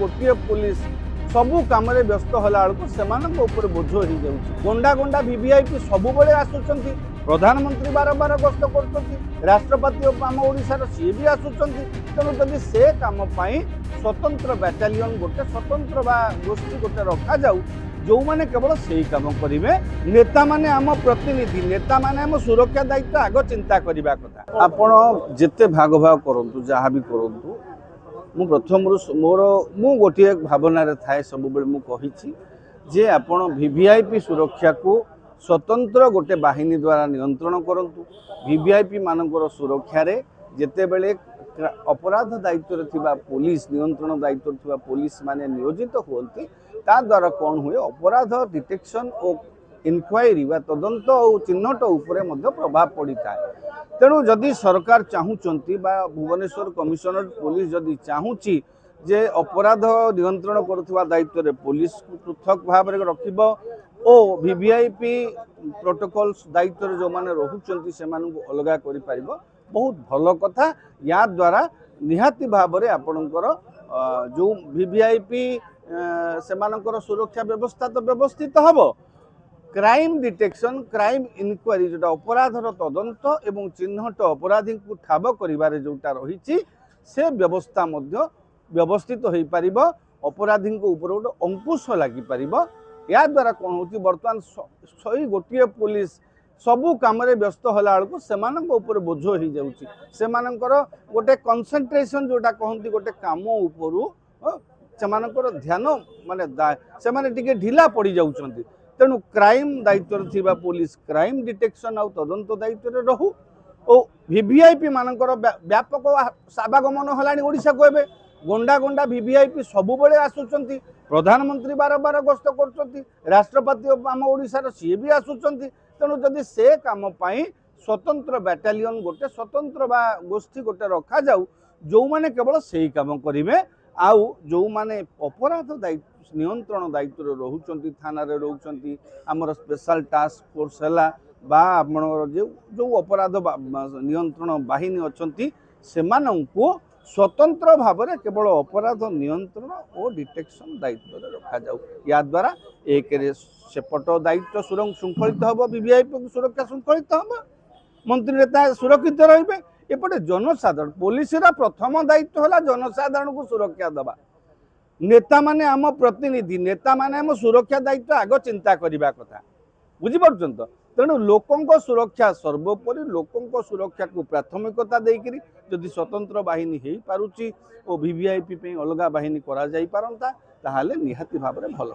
गोटे पुलिस सबू कम व्यस्त होला बेलू बोझ हो गंडा गंडा वीवीआईपी सब बड़े आसुंच प्रधानमंत्री बार बार गस्त कर राष्ट्रपति आम ओडार सी भी आसुंच तेणु जदि से कम स्वतंत्र बाटालियन गोटे स्वतंत्र गोष्ठी गोटे रखा जाऊ जो मैंने केवल से ही कम करेंगे नेता माने आम प्रतिनिधि नेता माने आम सुरक्षा दायित्व आग चिंता करने कथा आपण जिते भाग भाग करूँ जहाँ भी करूँ मु प्रथम मोर मु गोटे भावना थाए सब जे आपण वीवीआईपी सुरक्षा को स्वतंत्र गोटे बाहिनी द्वारा नियंत्रण करंतु वीवीआईपी मानकर सुरक्षा रे जेते बेले अपराध दायित्व थिबा पुलिस नियंत्रण दायित्व थिबा पुलिस माने नियोजित होती ता द्वारा कौन हुए अपराध डिटेक्शन और इनक्वायरी व तदंत और चिन्हट उपरे मध्य प्रभाव पड़ी था। तेणु जदि सरकार चाहूँगी भुवनेश्वर कमिशनरेट पुलिस जदि चाहूँगी जे अपराध नियंत्रण करुवा दायित्व रे पुलिस पृथक भाव में रखिब और वीवीआईपी प्रोटोकॉल्स दायित्व जो माने रहुचंती से अलग कर पारिबो बहुत भल कथा। या द्वारा निहाती भाव में आपणकर जो वीवीआईपी से सुरक्षा व्यवस्था तो व्यवस्थित हम क्राइम डिटेक्शन क्राइम इनक्वारी जोटा अपराधर तदंत एवं चिन्हट अपराधी को ठाब करिबारे जोटा रही से व्यवस्था मध्य व्यवस्थित हो पार अपराधी ऊपर गोटे अंकुश लगी पार। या द्वारा कौन हो बर्तमान सही गोटे पुलिस सबू कम व्यस्त होला बेलू बोझ हो जाकर गोटे कंसंट्रेशन जोटा कहती गोटे कम उपरू से ध्यान माने से ढिला पड़ जाउछंती। तेणु क्राइम दायित्व थिबा पुलिस क्राइम डिटेक्शन आउ तदंत दायित्व रहू और वीवीआईपी मानकर व्यापक आवागमन होलानी ओडिशा को एबे गंडा गंडा वीवीआईपी सब बड़े आसुंच प्रधानमंत्री बार बार गस्त कर राष्ट्रपति आम ओडार सी भी आसुंच तेणु जदि से कम स्वतंत्र बाटालियन गोटे स्वतंत्र गोष्ठी गोटे रखा जाऊ जो मैंने केवल से ही कम करेंगे आउ जो माने अपराध दायित्व नियंत्रण दायित्व रोचंती थाना रे रोचंती आमर स्पेशल टास्क फोर्स है जो अपराध नियंत्रण बाहिनी अच्छी से स्वतंत्र भाव में केवल अपराध नियंत्रण और डिटेक्शन दायित्व रखा जाऊ। या द्वारा एक सेपट दायित्व श्रृंखलित हम वीवीआईपी सुरक्षा श्रृंखलित हम मंत्री नेता सुरक्षित रहिबे एपटे जनसाधारण पुलिस प्रथम दायित्व है जनसाधारण को सुरक्षा दबा नेता माने आम प्रतिनिधि नेता माने आम सुरक्षा दायित्व आग चिंता करने कथा बुझीपार तो। तेणु लोकों सुरक्षा सर्वोपरि लोकों सुरक्षा को प्राथमिकता देकरी जदि स्वतंत्र बाहिनी हो पारुची और वीवीआईपी अलग बाहिनी करा जाई पारंता ताहाले निहाती भाव में भल।